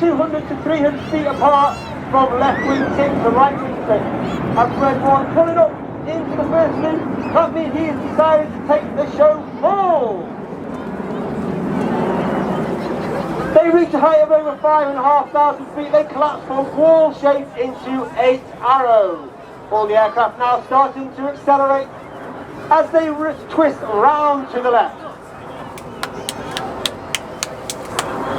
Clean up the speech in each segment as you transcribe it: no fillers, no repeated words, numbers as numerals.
200 to 300 feet apart from left wing tip to right wing tip. As Red 1 pulling up into the first loop, that means he has decided to take the show full. They reach a height of over 5,500 feet. They collapse from wall shape into 8 arrows. All the aircraft now starting to accelerate as they twist round to the left.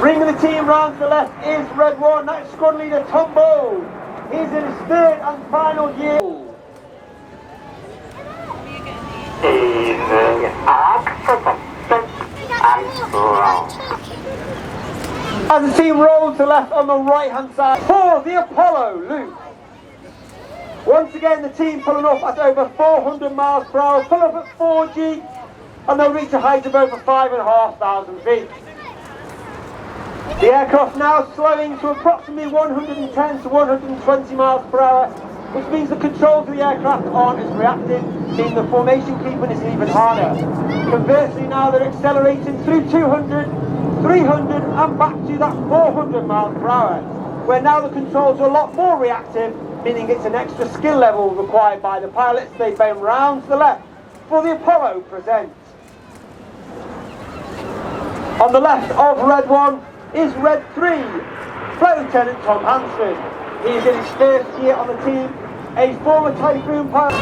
Bringing the team round to the left is Red 1, that's squad leader Tombo. He's in his third and final year. As the team rolls to the left on the right hand side for the Apollo loop. Once again the team pulling up at over 400 miles per hour, pull up at 4G, and they'll reach a height of over 5,500 feet. The aircraft now slowing to approximately 110 to 120 miles per hour, which means the controls of the aircraft aren't as reactive, meaning the formation keeping is even harder. Conversely now they're accelerating through 200, 300 and back to that 400 miles per hour, where now the controls are a lot more reactive, meaning it's an extra skill level required by the pilots. They bend round to the left for the Apollo present. On the left of Red 1 is Red 3, Flight Lieutenant Tom Hansford. He is in his first year on the team, a former Typhoon pilot.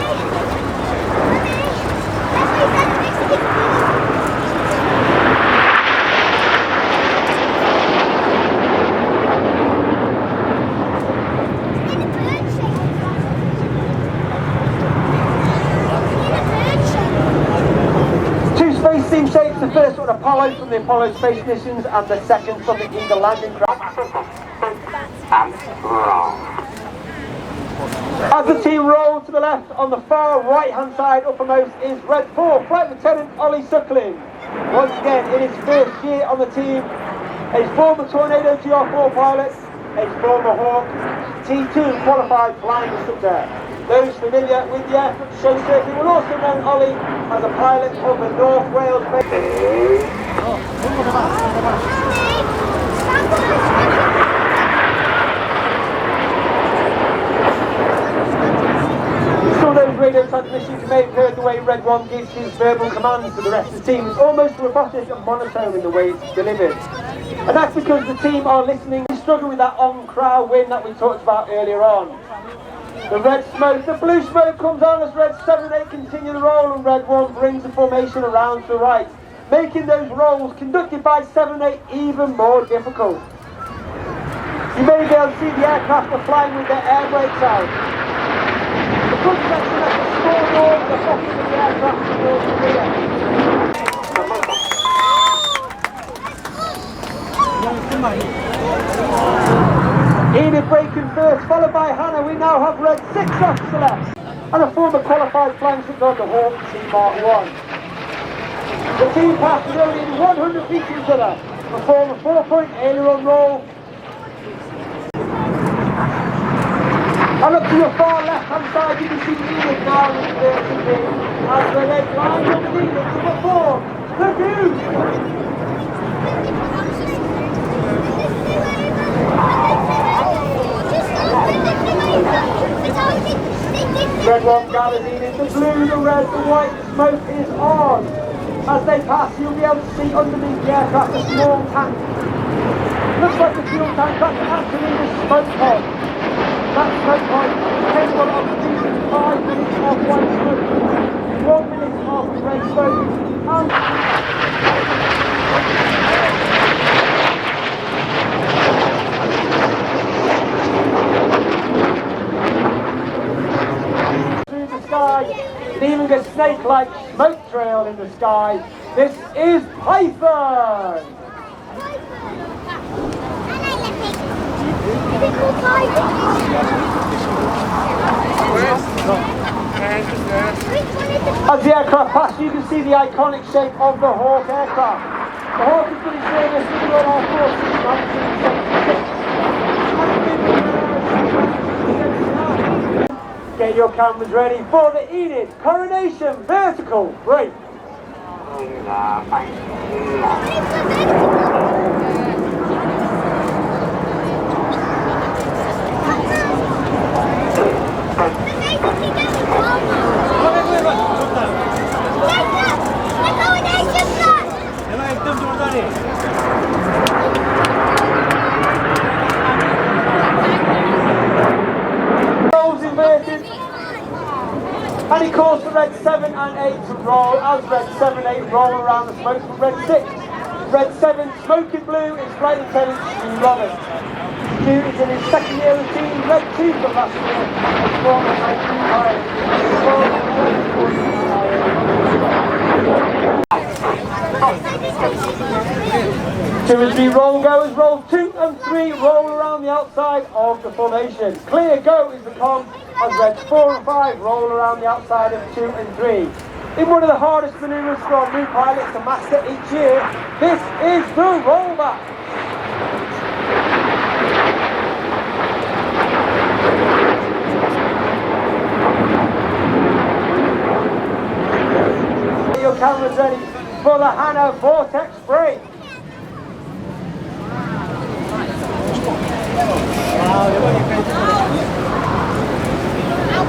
Team shapes, the first one Apollo from the Apollo space missions and the second from the Eagle landing craft. As the team rolls to the left, on the far right hand side uppermost is Red 4, Flight Lieutenant Ollie Suckling. Once again in his first year on the team, a former Tornado GR4 pilot, a former Hawk T2 qualified flying instructor. Those familiar with the aircraft show circuit will also know Ollie as a pilot of the North Wales base. Some of those radio transmissions you may have heard the way Red 1 gives his verbal commands to the rest of the team. It's almost robotic and monotone in the way it's delivered. And that's because the team are listening and struggling with that on-crowd win that we talked about earlier on. The red smoke, the blue smoke comes on as Red 7 and 8 continue the roll, and Red 1 brings the formation around to the right, making those rolls conducted by 7 and 8 even more difficult. You may be able to see the aircraft are flying with their air brakes out. The front section has a small door at the bottom of the aircraft towards the rear. Enid breaking first, followed by Hannah. We now have Red 6 off to the left, and a former qualified flying instructor on the Hawk Mark I. The team passes only 100 feet to each other, perform a 4-point aileron roll. And up to your far left hand side you can see Enid now in the first team, as the leg line underneath it to perform the view. Red 1 gathers in the blue, the red, the white, the smoke is on. As they pass, you'll be able to see underneath the aircraft a small tank. Looks like a fuel tank, that's actually the smoke pod. That smoke pod is capable of producing 5 minutes of white smoke, 1 minute of red smoke, and leaving a snake-like smoke trail in the sky. This is Python! As the aircraft pass, you can see the iconic shape of the Hawk aircraft. The Hawk has been in service with all our forces since 1976. Get your cameras ready for the Enid Coronation Vertical Break. from roll as red 7, 8 roll around the smoke from red 6. Red 7, smoking blue, is Flight Lieutenant Robert. Stu is in his second year of the team, red 2 from last year, and former 2 and 3 roll goers, roll 2 and 3 roll around the outside of the formation. Clear go is the con, as red 4 and 5 roll around the outside of 2 and 3. In one of the hardest manoeuvres for our new pilots to master each year, this is the rollback. Get your cameras ready for the Hannah Vortex break.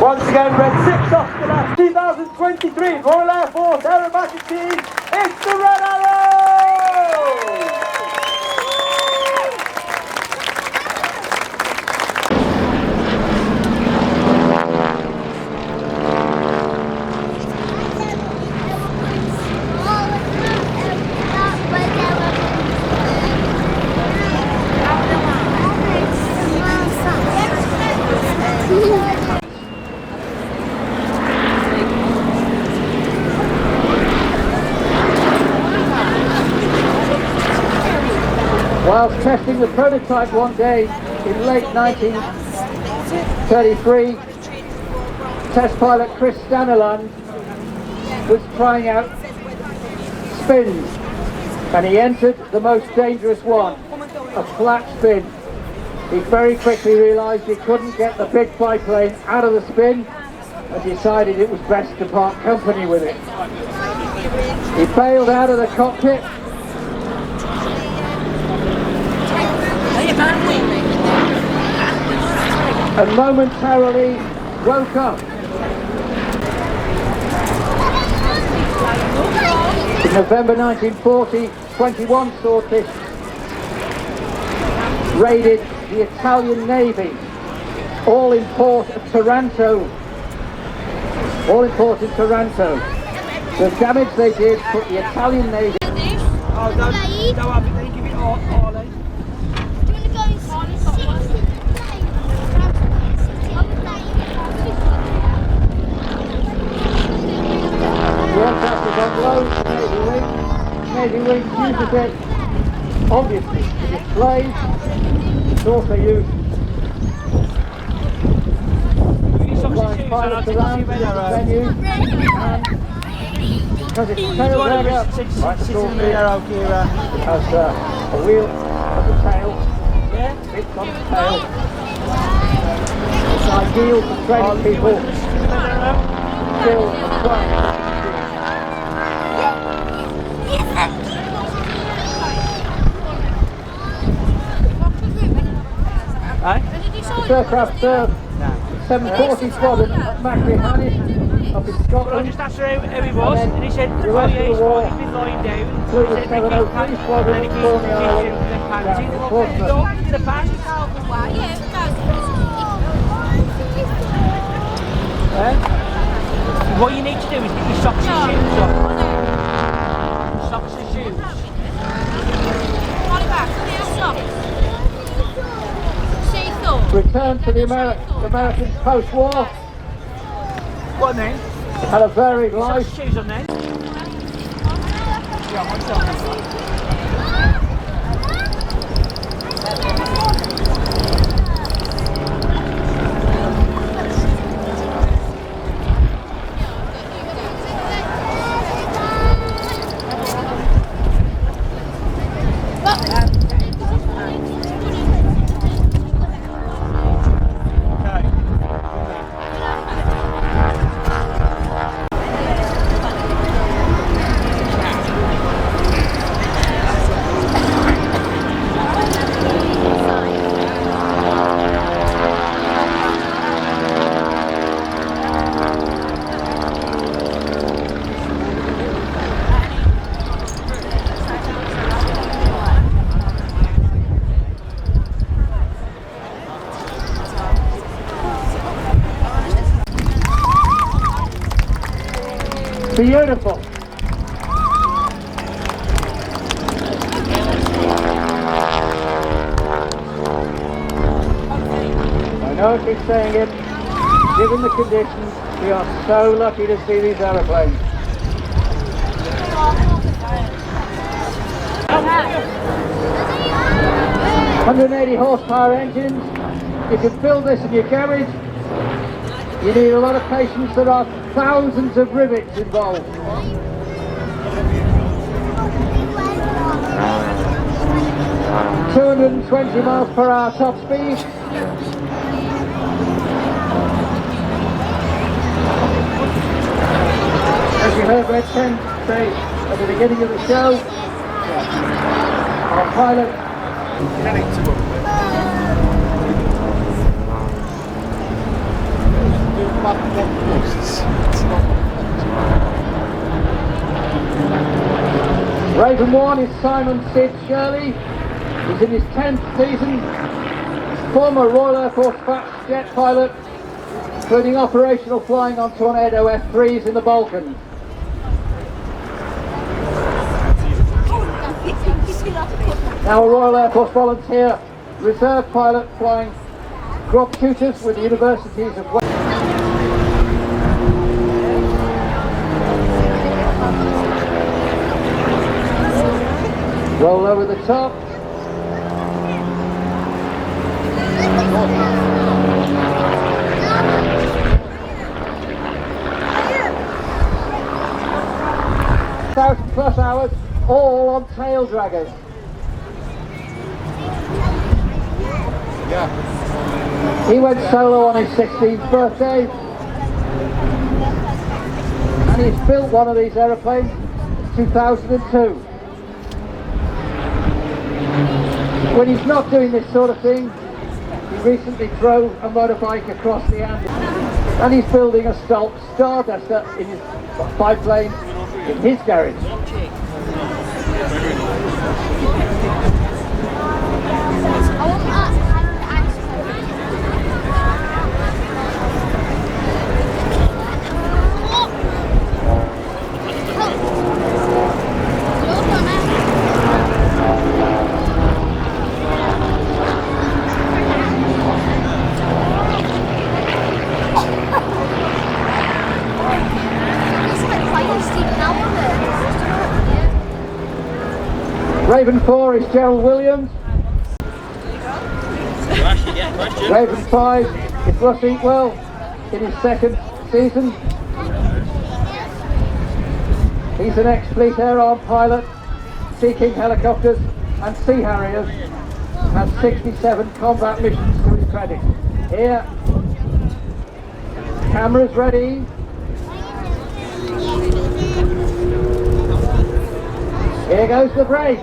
Once again, red 6 off the left, 2023 Royal Air Force Aerobatic Team, it's the Red Arrow! Whilst testing the prototype one day in late 1933, test pilot Chris Staniland was trying out spins, and he entered the most dangerous one, a flat spin. He very quickly realised he couldn't get the big biplane out of the spin and decided it was best to part company with it. He bailed out of the cockpit and momentarily woke up. In November 1940, 21 Swordfish raided the Italian Navy, all in port of Taranto. The damage they did put the Italian Navy. Oh, don't have it, then give it all in. The aircraft is on low to Navy Wing uses it, obviously, to display. It's also used flying pilots around the venue, and because it's tail area, like the Swordfish, it has a wheel at the tail, bits on the tail. It's ideal for training people still flying. This aircraft served 740 Squadron at Macri Hannis up in Scotland. I just asked her who he was, and he said, oh yeah, he's been lying down. Including 703 Squadron at Cornwall Island, down in Portsmouth. What you need to do is get your socks and shoes on. Socks and shoes. Returned to the Americans post-war. What then? Had a varied life. Socks and shoes on then. Yeah, what's up? beautiful. I know I keep saying it, given the conditions, we are so lucky to see these aeroplanes. 180 horsepower engines. You can build this in your garage. You need a lot of patience. There are thousands of rivets involved. ...220 miles per hour top speed. As you heard Red 10 say at the beginning of the show, our pilot Raven 1 is Simon Sid Shirley. He's in his 10th season. Former Royal Air Force fast jet pilot, including operational flying on Tornado F3s in the Balkans. Now a Royal Air Force volunteer reserve pilot flying drop shooters with the universities of West. Roll over the top. +1,000 hours, all on tail draggers. He went solo on his 16th birthday, and he's built one of these aeroplanes in 2002. When he's not doing this sort of thing, he recently drove a motorbike across the Andes, and he's building a Starduster in his biplane in his garage. Raven 4 is Gerald Williams. Raven 5 is Russ Eatwell in his 2nd season. He's an ex-Fleet Air Arm pilot, Sea King helicopters and Sea Harriers. Has 67 combat missions to his credit. Here, cameras ready. Here goes the brake.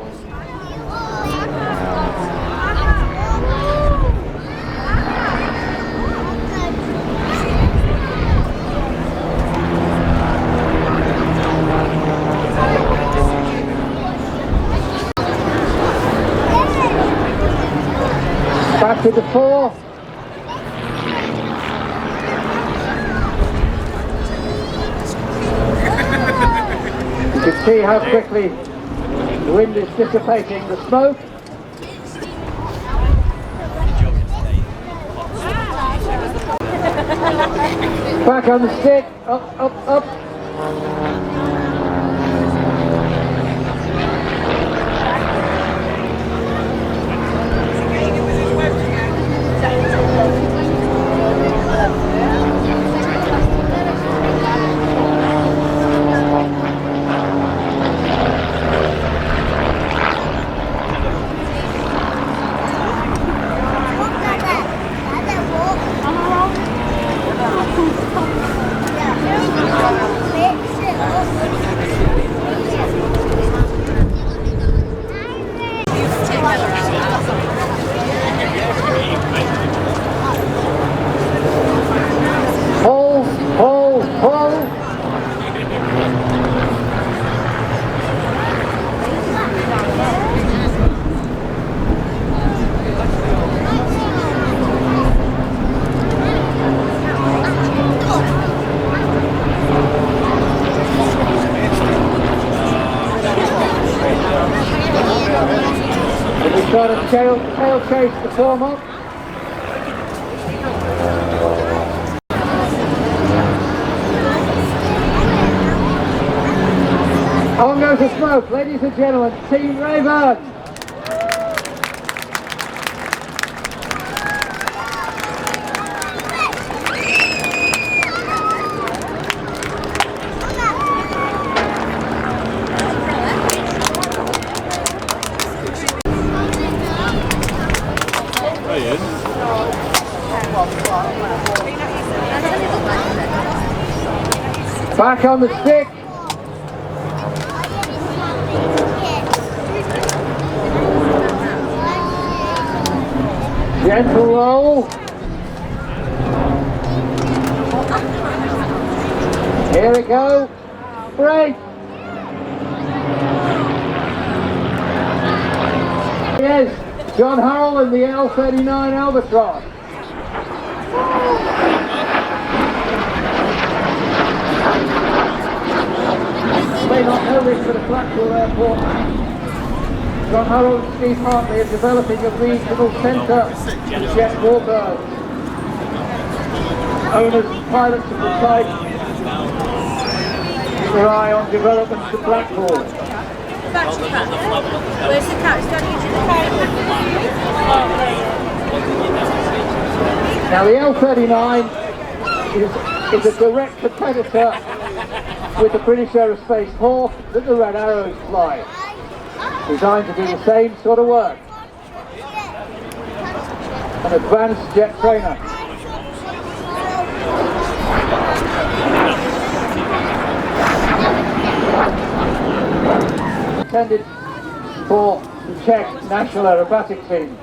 Back to the 4. You can see how quickly the wind is dissipating the smoke. Back on the stick, up, up, up. Got a tail chase to form up. On goes the smoke, ladies and gentlemen, Team Raven. Back on the stick. Gentle roll. Here we go. Break. Yes, John Harrell and the L39 Albatros. May not know this, but at Blackpool Airport, John Harrell and Steve Hartley are developing a regional centre for jet warbirds. Owners and pilots of the type rely on developments at Blackpool. Where's the cat? Now the L39 is a direct competitor with the British Aerospace Hawk that the Red Arrows fly. Designed to do the same sort of work. An advanced jet trainer. Intended for the Czech National Aerobatic Team.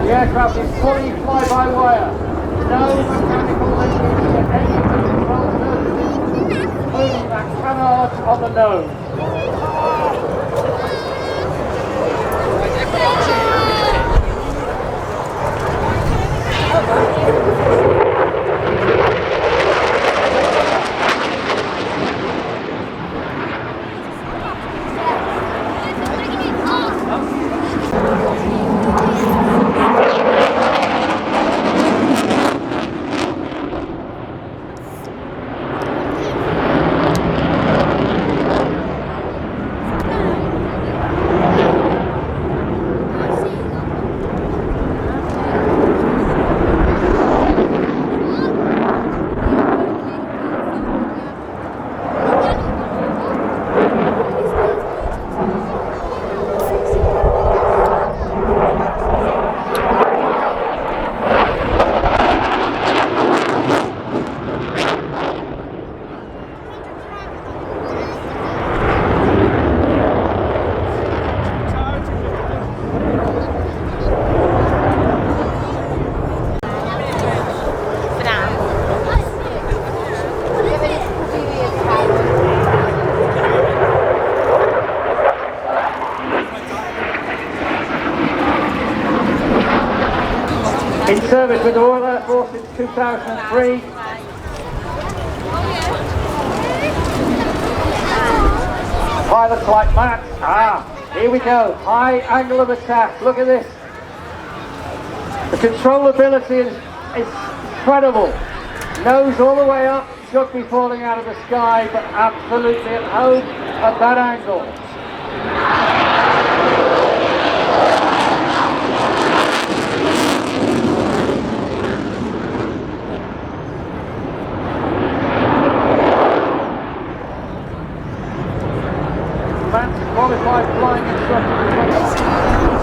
The aircraft is fully fly-by-wire. No mechanical linkage to any of the control surfaces, including that canard on the nose. In service with the Royal Air Force since 2003. Pilots like Matt. Here we go. High angle of attack. Look at this. The controllability is incredible. Nose all the way up should be falling out of the sky, but absolutely at home at that angle. Qualified flying instructor.